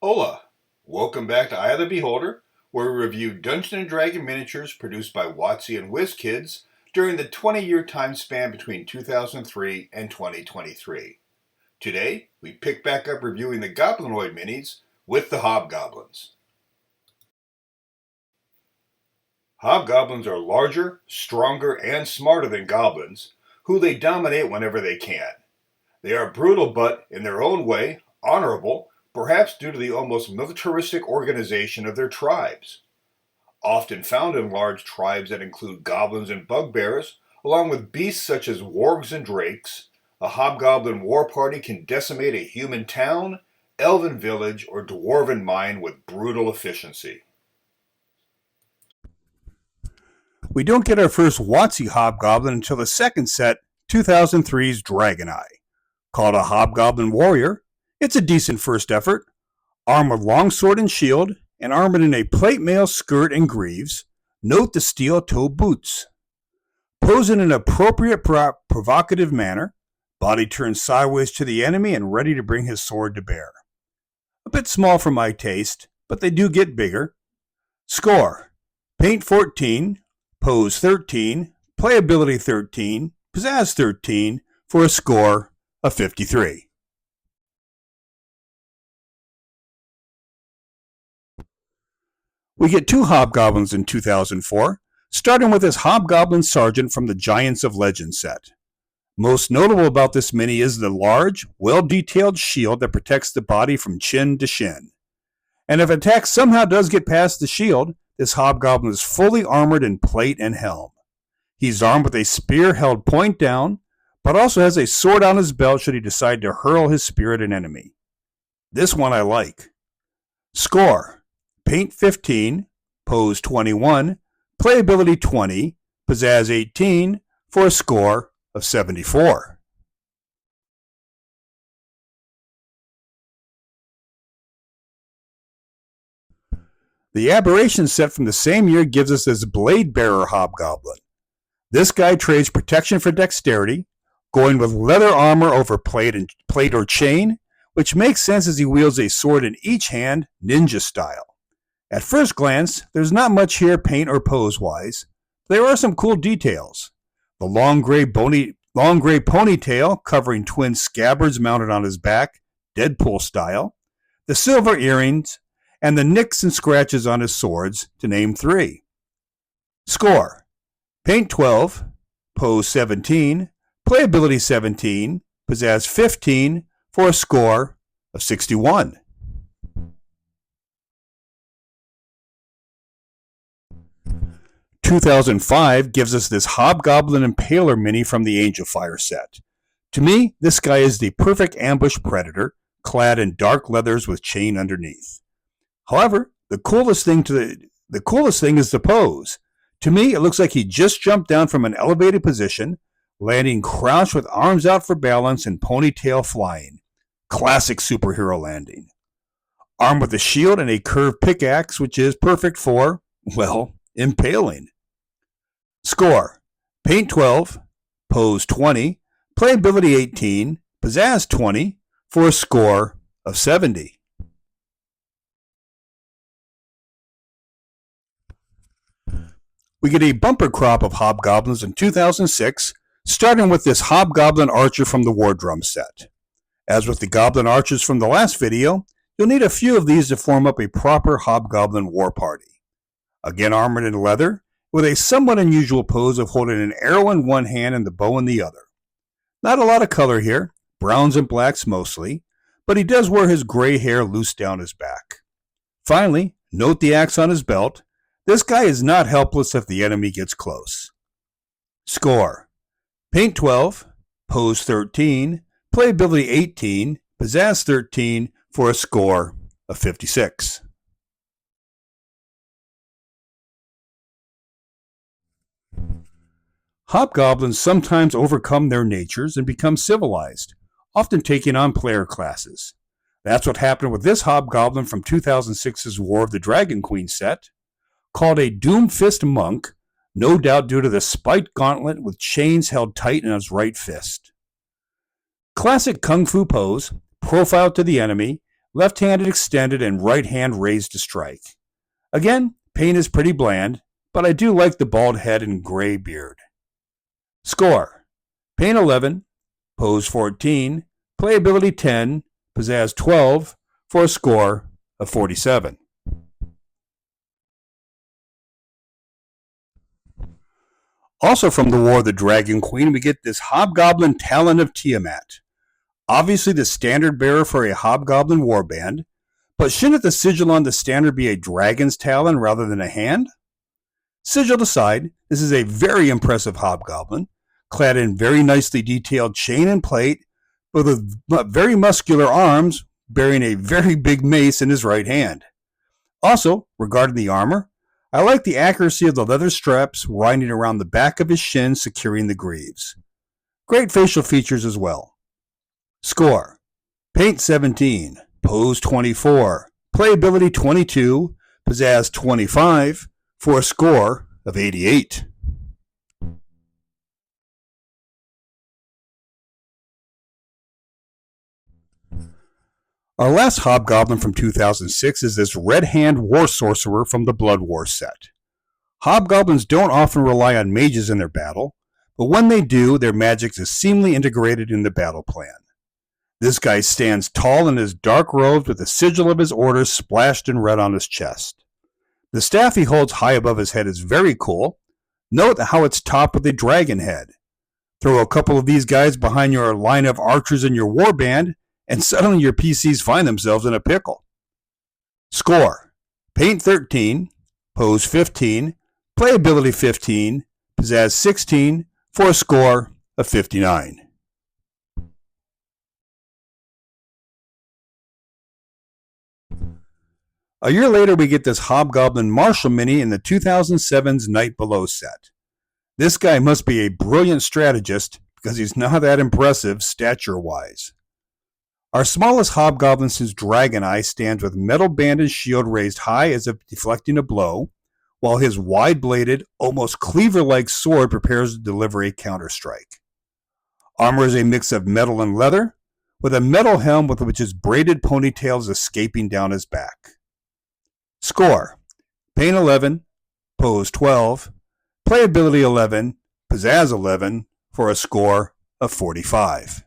Hola! Welcome back to Eye of the Beholder, where we review Dungeons & Dragons miniatures produced by WOTC and WizKids during the 20-year time span between 2003 and 2023. Today, we pick back up reviewing the Goblinoid minis with the Hobgoblins. Hobgoblins are larger, stronger, and smarter than goblins, who they dominate whenever they can. They are brutal but, in their own way, honorable, perhaps due to the almost militaristic organization of their tribes. Often found in large tribes that include goblins and bugbears, along with beasts such as wargs and drakes, a hobgoblin war party can decimate a human town, elven village, or dwarven mine with brutal efficiency. We don't get our first WOTC Hobgoblin until the second set, 2003's Dragon Eye. Called a Hobgoblin Warrior, it's a decent first effort. Armed with longsword and shield, and armored in a plate mail skirt and greaves, note the steel-toe boots. Pose in an appropriate provocative manner, body turned sideways to the enemy and ready to bring his sword to bear. A bit small for my taste, but they do get bigger. Score: Paint 14, Pose 13, Playability 13, Pizzazz 13, for a score of 53. We get two Hobgoblins in 2004, starting with his Hobgoblin Sergeant from the Giants of Legend set. Most notable about this mini is the large, well-detailed shield that protects the body from chin to shin. And if attack somehow does get past the shield, this Hobgoblin is fully armored in plate and helm. He's armed with a spear held point down, but also has a sword on his belt should he decide to hurl his spear at an enemy. This one I like. Score: Paint 15, Pose 21, Playability 20, Pizzazz 18, for a score of 74. The Aberration set from the same year gives us this Blade Bearer Hobgoblin. This guy trades protection for dexterity, going with leather armor over plate or chain, which makes sense as he wields a sword in each hand, ninja style. At first glance, there's not much here paint or pose-wise. There are some cool details. The long gray ponytail covering twin scabbards mounted on his back, Deadpool style, the silver earrings, and the nicks and scratches on his swords, to name three. Score: Paint 12, Pose 17, Playability 17, Pizzazz 15, for a score of 61. (2005) gives us this Hobgoblin Impaler mini from the Angel Fire set. To me, this guy is the perfect ambush predator, clad in dark leathers with chain underneath. However, the coolest thing is the pose. To me, it looks like he just jumped down from an elevated position, landing crouched with arms out for balance and ponytail flying. Classic superhero landing. Armed with a shield and a curved pickaxe, which is perfect for, well, impaling. Score: Paint 12, Pose 20, Playability 18, Pizzazz 20, for a score of 70. We get a bumper crop of Hobgoblins in 2006, starting with this Hobgoblin Archer from the War Drum set. As with the Goblin Archers from the last video, you'll need a few of these to form up a proper Hobgoblin war party. Again armored in leather, with a somewhat unusual pose of holding an arrow in one hand and the bow in the other. Not a lot of color here, browns and blacks mostly, but he does wear his gray hair loose down his back. Finally, note the axe on his belt. This guy is not helpless if the enemy gets close. Score: Paint 12, Pose 13, Playability 18, Pizzazz 13, for a score of 56. Hobgoblins sometimes overcome their natures and become civilized, often taking on player classes. That's what happened with this Hobgoblin from 2006's War of the Dragon Queen set. Called a Doomfist Monk, no doubt due to the spiked gauntlet with chains held tight in his right fist. Classic kung fu pose, profile to the enemy, left-handed extended and right hand raised to strike. Again, paint is pretty bland, but I do like the bald head and gray beard. Score: paint 11, pose 14, playability 10, pizzazz 12, for a score of 47. Also from the War of the Dragon Queen, we get this Hobgoblin Talon of Tiamat. Obviously the standard bearer for a Hobgoblin warband, but shouldn't the sigil on the standard be a dragon's talon rather than a hand? Sigil aside, this is a very impressive Hobgoblin, clad in very nicely detailed chain and plate, with very muscular arms, bearing a very big mace in his right hand. Also, regarding the armor, I like the accuracy of the leather straps winding around the back of his shins, securing the greaves. Great facial features as well. Score: paint 17, pose 24, playability 22, pizzazz 25, for a score of 88. Our last Hobgoblin from 2006 is this Red Hand War Sorcerer from the Blood War set. Hobgoblins don't often rely on mages in their battle, but when they do, their magic is seamlessly integrated in the battle plan. This guy stands tall in his dark robes with the sigil of his orders splashed in red on his chest. The staff he holds high above his head is very cool. Note how it's topped with a dragon head. Throw a couple of these guys behind your line of archers in your warband, and suddenly your PCs find themselves in a pickle. Score: paint 13, pose 15, playability 15, pizzazz 16, for a score of 59. A year later, we get this Hobgoblin Marshal Mini in the 2007's Night Below set. This guy must be a brilliant strategist because he's not that impressive stature-wise. Our smallest Hobgoblin since Dragon Eye stands with metal banded shield raised high as if deflecting a blow, while his wide-bladed, almost cleaver-like sword prepares to deliver a counterstrike. Armor is a mix of metal and leather, with a metal helm with which his braided ponytail is escaping down his back. Score: paint 11, pose 12, playability 11, pizzazz 11, for a score of 45.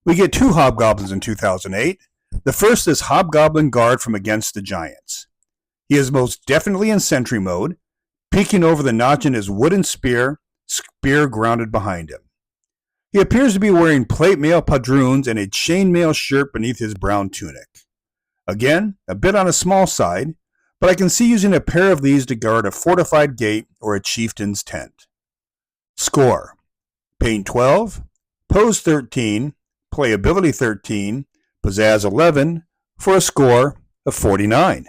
We get two Hobgoblins in 2008. The first is Hobgoblin Guard from Against the Giants. He is most definitely in sentry mode, peeking over the notch in his wooden spear grounded behind him. He appears to be wearing plate mail padroons and a chainmail shirt beneath his brown tunic. Again, a bit on a small side, but I can see using a pair of these to guard a fortified gate or a chieftain's tent. Score: paint 12, pose 13, playability 13, pizzazz 11, for a score of 49.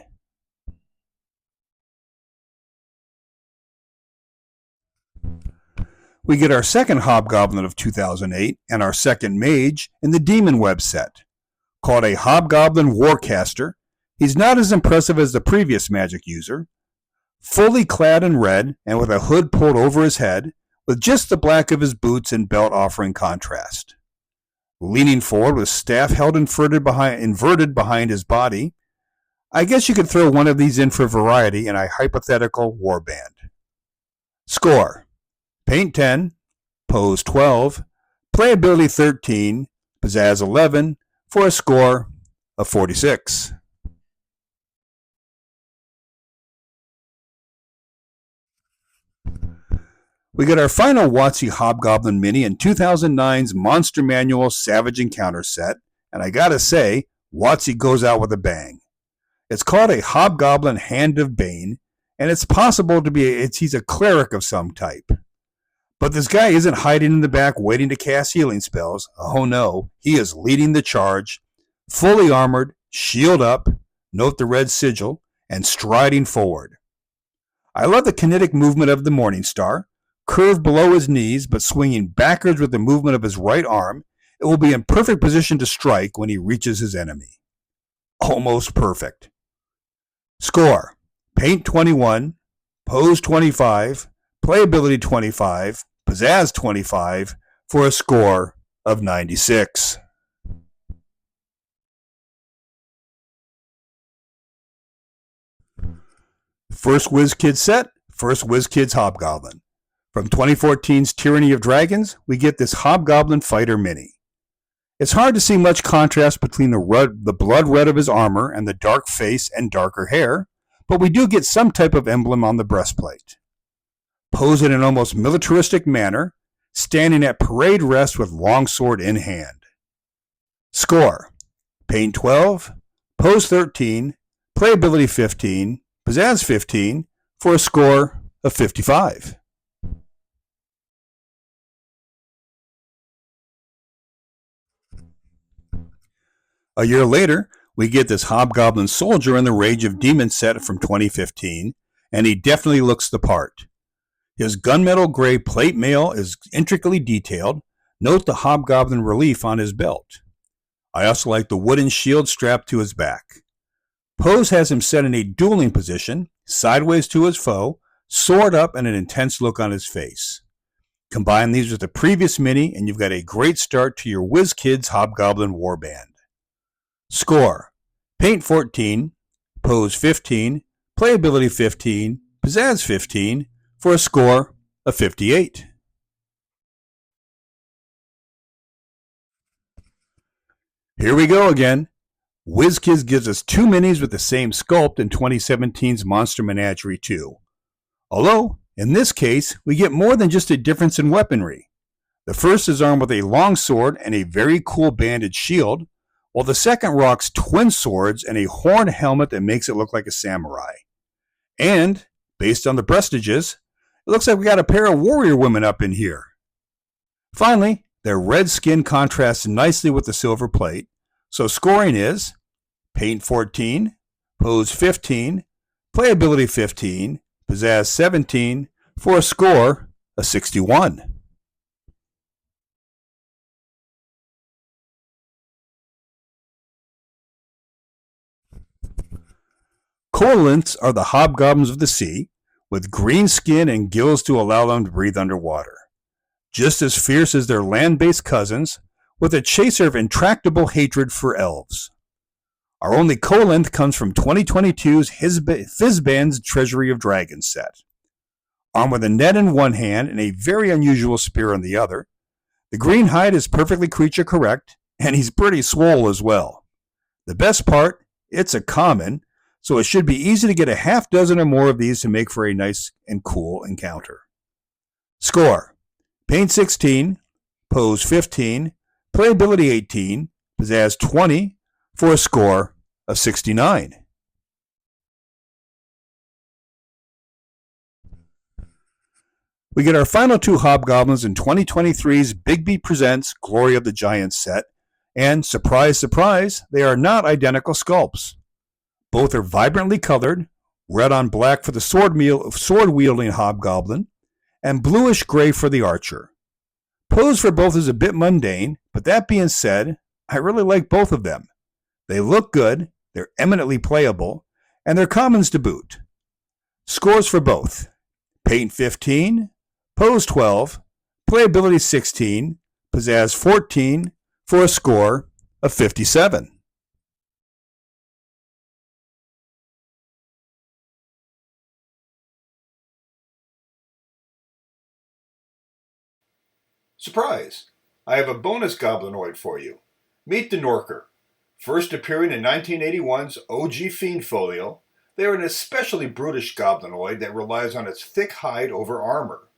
We get our second Hobgoblin of 2008 and our second mage in the Demon Web set. Called a Hobgoblin Warcaster, he's not as impressive as the previous magic user. Fully clad in red and with a hood pulled over his head, with just the black of his boots and belt offering contrast. Leaning forward with staff held inverted behind his body, I guess you could throw one of these in for variety in a hypothetical warband. Score: paint 10, pose 12, playability 13, pizzazz 11, for a score of 46. We get our final WOTC Hobgoblin Mini in 2009's Monster Manual Savage Encounter set, and I gotta say, WOTC goes out with a bang. It's called a Hobgoblin Hand of Bane, and it's possible to be he's a cleric of some type. But this guy isn't hiding in the back waiting to cast healing spells. Oh no, he is leading the charge, fully armored, shield up, note the red sigil, and striding forward. I love the kinetic movement of the Morningstar, curved below his knees but swinging backwards with the movement of his right arm. It will be in perfect position to strike when he reaches his enemy. Almost perfect. Score: paint 21, pose 25, playability 25, pizzazz 25, for a score of 96. First WizKids set, first WizKids Hobgoblin. From 2014's Tyranny of Dragons, we get this Hobgoblin Fighter Mini. It's hard to see much contrast between the blood red of his armor and the dark face and darker hair, but we do get some type of emblem on the breastplate. Posed in an almost militaristic manner, standing at parade rest with longsword in hand. Score: Paint 12, Pose 13, Playability 15, Pizzazz 15, for a score of 55. A year later, we get this Hobgoblin soldier in the Rage of Demons set from 2015, and he definitely looks the part. His gunmetal gray plate mail is intricately detailed. Note the Hobgoblin relief on his belt. I also like the wooden shield strapped to his back. Pose has him set in a dueling position, sideways to his foe, sword up, and an intense look on his face. Combine these with the previous mini, and you've got a great start to your WizKids Hobgoblin Warband. Score: Paint 14, Pose 15, Playability 15, Pizzazz 15, for a score of 58. Here we go again. WizKids gives us two minis with the same sculpt in 2017's Monster Menagerie 2. Although, in this case, we get more than just a difference in weaponry. The first is armed with a long sword and a very cool banded shield, while the second rocks twin swords and a horn helmet that makes it look like a samurai. And, based on the breastages, it looks like we got a pair of warrior women up in here. Finally, their red skin contrasts nicely with the silver plate, so scoring is Paint 14, Pose 15, Playability 15, Pizzazz 17, for a score of 61. Cormorants are the hobgoblins of the sea, with green skin and gills to allow them to breathe underwater. Just as fierce as their land-based cousins, with a chaser of intractable hatred for elves. Our only co-length comes from 2022's Fizban's Treasury of Dragons set. Armed with a net in one hand and a very unusual spear in the other, the green hide is perfectly creature correct, and he's pretty swole as well. The best part, it's a common, so it should be easy to get a half dozen or more of these to make for a nice and cool encounter. Score: Paint 16, Pose 15, Playability 18, Pizzazz 20, for a score of 69. We get our final two Hobgoblins in 2023's Bigby Presents Glory of the Giants set, and surprise, surprise, they are not identical sculpts. Both are vibrantly colored, red on black for the sword-wielding Hobgoblin, and bluish gray for the archer. Pose for both is a bit mundane, but that being said, I really like both of them. They look good, they're eminently playable, and they're commons to boot. Scores for both: Paint 15, Pose 12, Playability 16, Pizzazz 14, for a score of 57. Surprise! I have a bonus Goblinoid for you. Meet the Norker. First appearing in 1981's OG Fiend Folio, they are an especially brutish Goblinoid that relies on its thick hide over armor.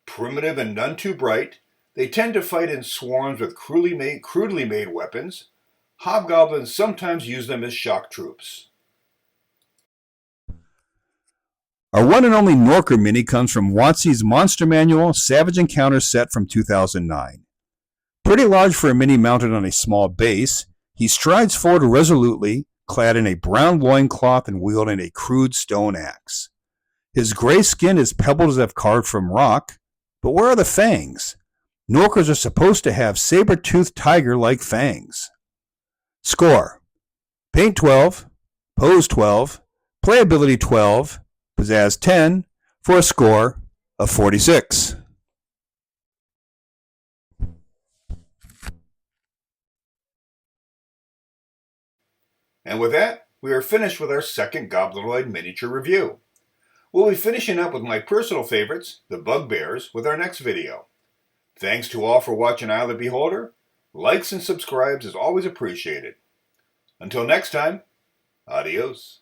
Primitive and none too bright, they tend to fight in swarms with crudely made weapons. Hobgoblins sometimes use them as shock troops. Our one and only Norker mini comes from WOTC's Monster Manual Savage Encounter set from 2009. Pretty large for a mini mounted on a small base, he strides forward resolutely, clad in a brown loincloth and wielding a crude stone axe. His gray skin is pebbled as if carved from rock, but where are the fangs? Norkers are supposed to have saber-toothed tiger-like fangs. Score: Paint 12, Pose 12, Playability 12, Pizzazz 10, for a score of 46. And with that, we are finished with our second Goblinoid miniature review. We'll be finishing up with my personal favorites, the Bugbears, with our next video. Thanks to all for watching Eye of the Beholder. Likes and subscribes is always appreciated. Until next time, adios.